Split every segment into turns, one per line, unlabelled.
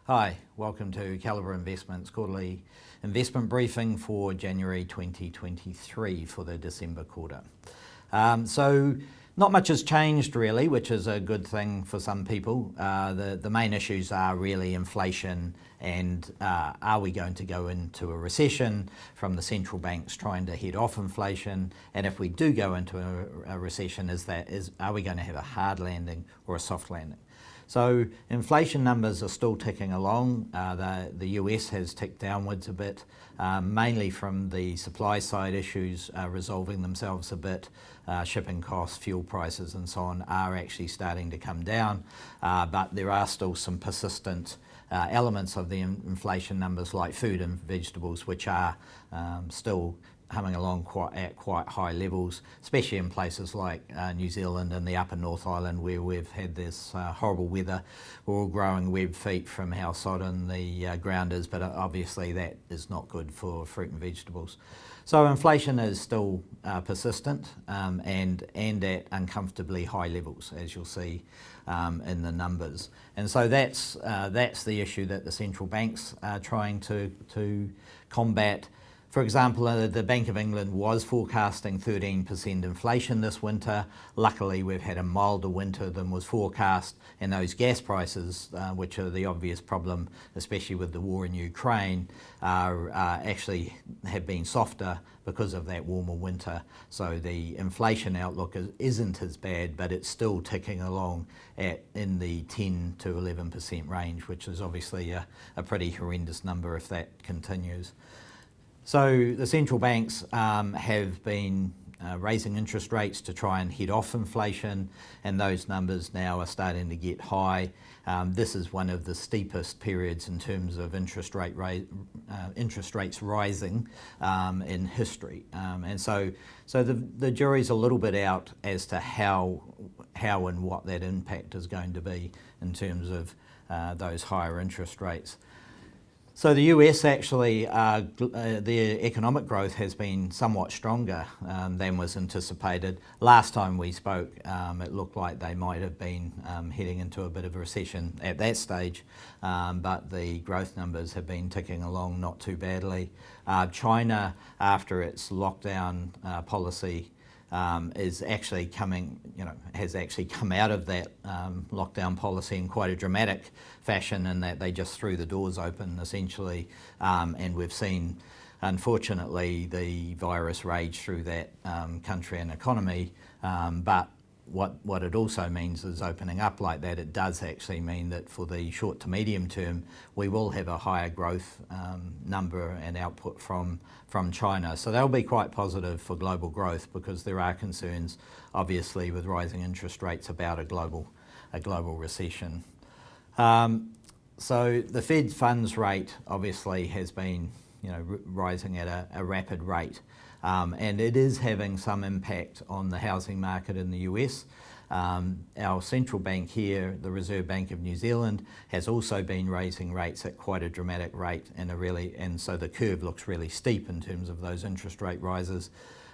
Hi, welcome to Calibre Investments quarterly investment briefing for January 2023 for the December quarter. So not much has changed really, which is a good thing for some people. The main issues are really inflation and are we going to go into a recession from the central banks trying to head off inflation, and if we do go into a recession, are we going to have a hard landing or a soft landing? So inflation numbers are still ticking along. The US has ticked downwards a bit, mainly from the supply side issues resolving themselves a bit. Shipping costs, fuel prices and so on are actually starting to come down, but there are still some persistent elements of the inflation numbers like food and vegetables, which are still humming along at quite high levels, especially in places like New Zealand and the upper North Island, where we've had this horrible weather. We're all growing web feet from how sodden the ground is, but obviously that is not good for fruit and vegetables. So inflation is still persistent and at uncomfortably high levels, as you'll see in the numbers. And so that's the issue that the central banks are trying to combat. For example, the Bank of England was forecasting 13% inflation this winter. Luckily, we've had a milder winter than was forecast, and those gas prices, which are the obvious problem, especially with the war in Ukraine, actually have been softer because of that warmer winter. So the inflation outlook isn't as bad, but it's still ticking along in the 10 to 11% range, which is obviously a pretty horrendous number if that continues. So the central banks have been raising interest rates to try and head off inflation, and those numbers now are starting to get high. This is one of the steepest periods in terms of interest rates rising in history, and so the jury's a little bit out as to how and what that impact is going to be in terms of those higher interest rates. So the US actually, the economic growth has been somewhat stronger than was anticipated. Last time we spoke, it looked like they might have been heading into a bit of a recession at that stage, but the growth numbers have been ticking along not too badly. China, after its lockdown policy, is actually has actually come out of that lockdown policy in quite a dramatic fashion, in that they just threw the doors open essentially, and we've seen, unfortunately, the virus rage through that country and economy, but what it also means is opening up like that, it does actually mean that for the short to medium term, we will have a higher growth number and output from China. So that'll be quite positive for global growth, because there are concerns, obviously, with rising interest rates about a global recession. So the Fed funds rate obviously has been rising at a rapid rate. And it is having some impact on the housing market in the US. Our central bank here, the Reserve Bank of New Zealand, has also been raising rates at quite a dramatic rate, and so the curve looks really steep in terms of those interest rate rises.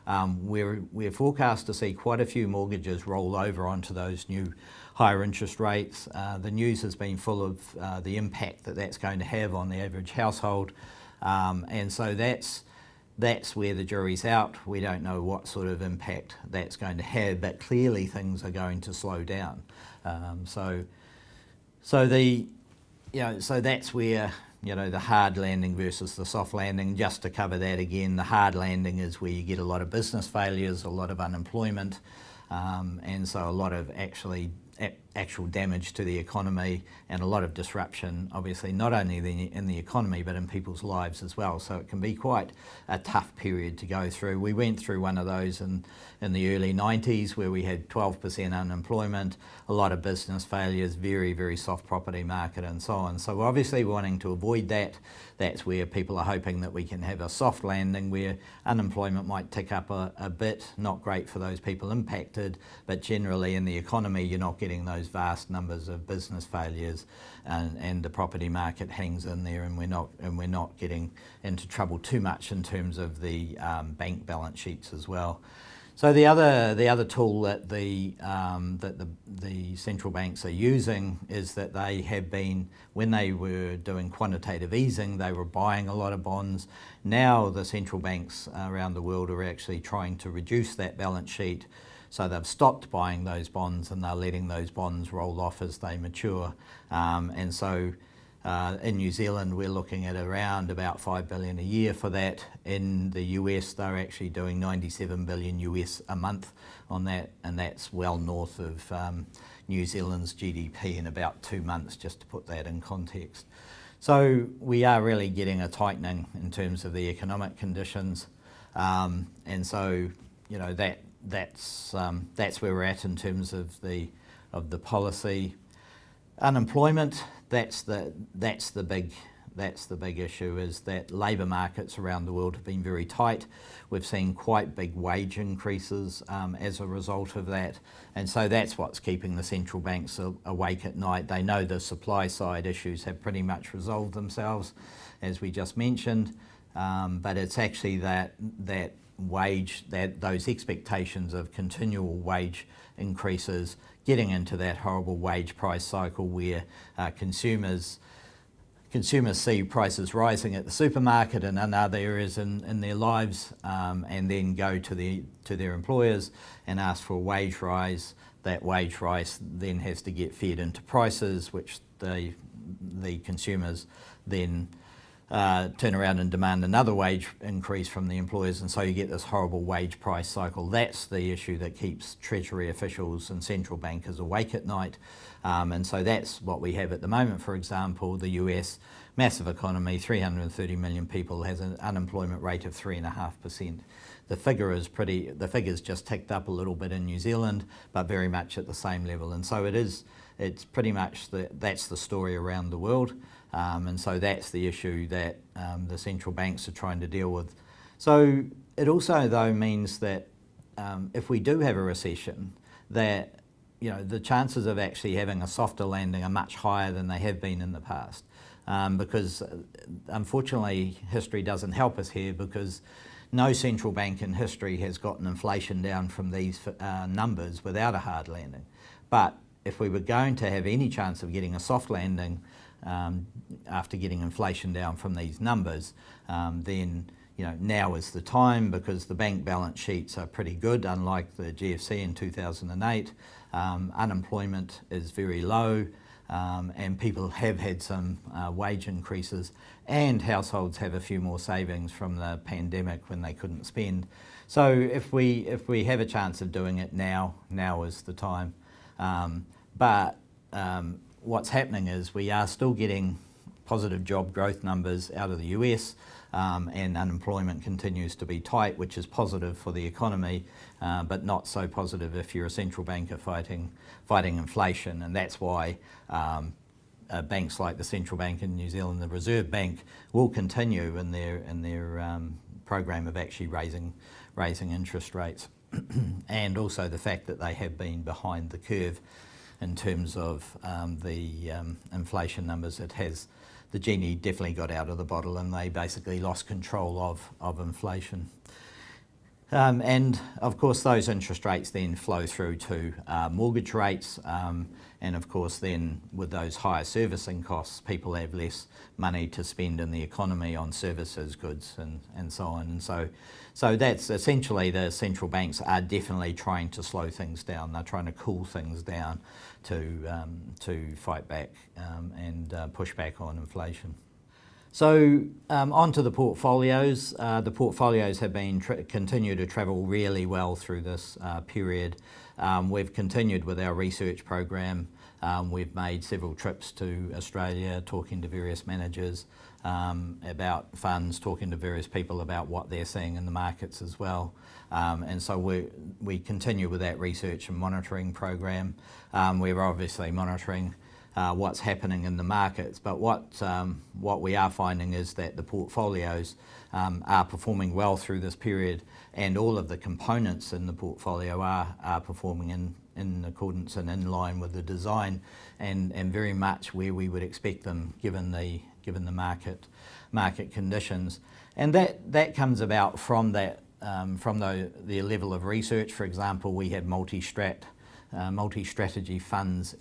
We're forecast to see quite a few mortgages roll over onto those new higher interest rates. The news has been full of the impact that's going to have on the average household, and so that's where the jury's out. We don't know what sort of impact that's going to have, but clearly things are going to slow down. So that's where the hard landing versus the soft landing. Just to cover that again, the hard landing is where you get a lot of business failures, a lot of unemployment, and so a lot of actual damage to the economy and a lot of disruption, obviously, not only in the economy but in people's lives as well. So it can be quite a tough period to go through. We went through one of those in the early 90s, where we had 12% unemployment, a lot of business failures, very, very soft property market and so on. So we're obviously wanting to avoid that. That's where people are hoping that we can have a soft landing where unemployment might tick up a bit. Not great for those people impacted, but generally in the economy you're not getting those vast numbers of business failures, and the property market hangs in there, and we're not getting into trouble too much in terms of the bank balance sheets as well. So the other tool that the central banks are using is that they have been, when they were doing quantitative easing, they were buying a lot of bonds. Now the central banks around the world are actually trying to reduce that balance sheet. So they've stopped buying those bonds and they're letting those bonds roll off as they mature. And so in New Zealand, we're looking at around about $5 billion a year for that. In the US, they're actually doing $97 billion US a month on that, and that's well north of New Zealand's GDP in about 2 months, just to put that in context. So we are really getting a tightening in terms of the economic conditions, and so that's where we're at in terms of the policy. Unemployment, that's the big issue, is that labour markets around the world have been very tight. We've seen quite big wage increases as a result of that, and so that's what's keeping the central banks awake at night. They know the supply side issues have pretty much resolved themselves, as we just mentioned, but it's actually those expectations of continual wage increases, getting into that horrible wage price cycle where consumers see prices rising at the supermarket and in other areas in their lives, and then go to their employers and ask for a wage rise. That wage rise then has to get fed into prices, which the consumers then turn around and demand another wage increase from the employers, and so you get this horrible wage price cycle. That's the issue that keeps Treasury officials and central bankers awake at night, and so that's what we have at the moment. For example, the US, massive economy, 330 million people, has an unemployment rate of 3.5%. The figure's just ticked up a little bit in New Zealand, but very much at the same level, and so it's pretty much that's the story around the world. And so that's the issue that the central banks are trying to deal with. So it also, though, means that if we do have a recession, that the chances of actually having a softer landing are much higher than they have been in the past. Because unfortunately, history doesn't help us here, because no central bank in history has gotten inflation down from these numbers without a hard landing. But if we were going to have any chance of getting a soft landing after getting inflation down from these numbers, then now is the time, because the bank balance sheets are pretty good, unlike the GFC in 2008. Unemployment is very low, and people have had some wage increases, and households have a few more savings from the pandemic when they couldn't spend. So if we have a chance of doing it now is the time. But what's happening is we are still getting positive job growth numbers out of the US, and unemployment continues to be tight, which is positive for the economy, but not so positive if you're a central banker fighting inflation. And that's why banks like the Central Bank in New Zealand, the Reserve Bank, will continue in their program of actually raising interest rates, and also the fact that they have been behind the curve in terms of the inflation numbers. The genie definitely got out of the bottle, and they basically lost control of inflation. And of course those interest rates then flow through to mortgage rates, and of course then with those higher servicing costs, people have less money to spend in the economy on services, goods and so on. And so that's essentially, the central banks are definitely trying to slow things down. They're trying to cool things down to fight back and push back on inflation. So onto the portfolios. The portfolios have been continue to travel really well through this period. We've continued with our research program. We've made several trips to Australia, talking to various managers about funds, talking to various people about what they're seeing in the markets as well. And so we continue with that research and monitoring program. We're obviously monitoring what's happening in the markets, but what we are finding is that the portfolios are performing well through this period, and all of the components in the portfolio are performing in accordance and in line with the design, and very much where we would expect them given the market conditions. And that comes about from that from the level of research. For example, we have multi-strategy funds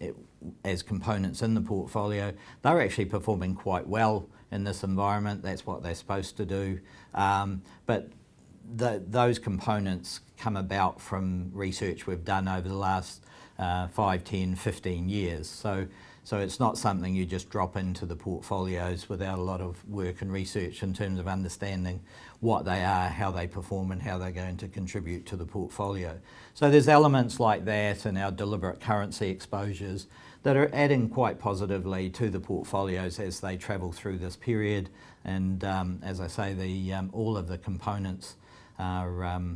as components in the portfolio. They're actually performing quite well in this environment. That's what they're supposed to do. But those components come about from research we've done over the last 5, 10, 15 years. So it's not something you just drop into the portfolios without a lot of work and research in terms of understanding what they are, how they perform, and how they're going to contribute to the portfolio. So there's elements like that in our deliberate currency exposures that are adding quite positively to the portfolios as they travel through this period. And as I say, all of the components are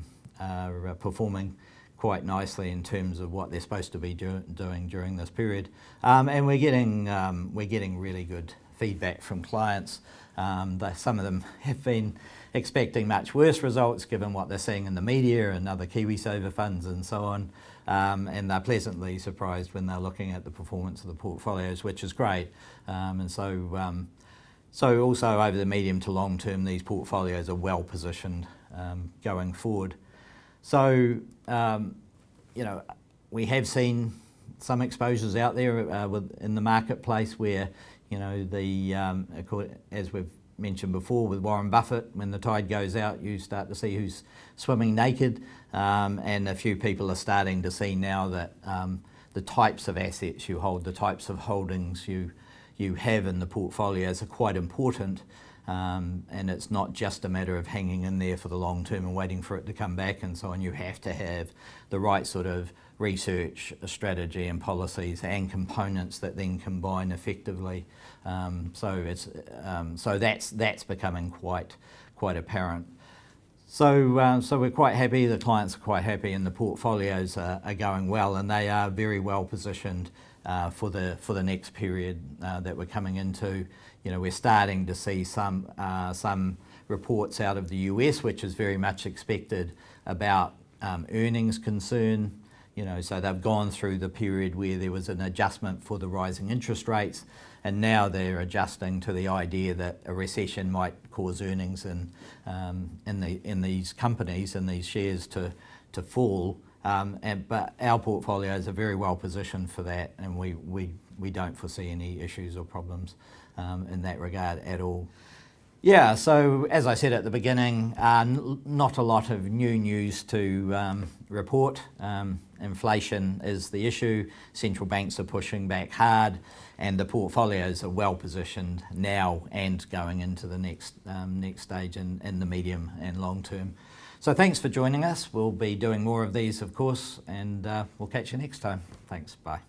performing quite nicely in terms of what they're supposed to be doing during this period. And we're getting really good feedback from clients. Some of them have been expecting much worse results given what they're seeing in the media and other KiwiSaver funds and so on. And they're pleasantly surprised when they're looking at the performance of the portfolios, which is great. So also over the medium to long term, these portfolios are well positioned going forward. So, we have seen some exposures out there in the marketplace where, as we've mentioned before with Warren Buffett, when the tide goes out, you start to see who's swimming naked. And a few people are starting to see now that the types of assets you hold, the types of holdings you have in the portfolios are quite important. And it's not just a matter of hanging in there for the long term and waiting for it to come back and so on. You have to have the right sort of research, strategy and policies and components that then combine effectively. So that's becoming quite apparent. So we're quite happy, the clients are quite happy, and the portfolios are going well, and they are very well positioned for the next period that we're coming into. We're starting to see some reports out of the US, which is very much expected, about earnings concern. So they've gone through the period where there was an adjustment for the rising interest rates, and now they're adjusting to the idea that a recession might cause earnings in these companies and these shares to fall. But our portfolios are very well positioned for that, and we don't foresee any issues or problems in that regard at all. Yeah, so as I said at the beginning, not a lot of new news to report. Inflation is the issue. Central banks are pushing back hard, and the portfolios are well positioned now and going into the next stage in the medium and long term. So thanks for joining us. We'll be doing more of these, of course, and we'll catch you next time. Thanks, bye.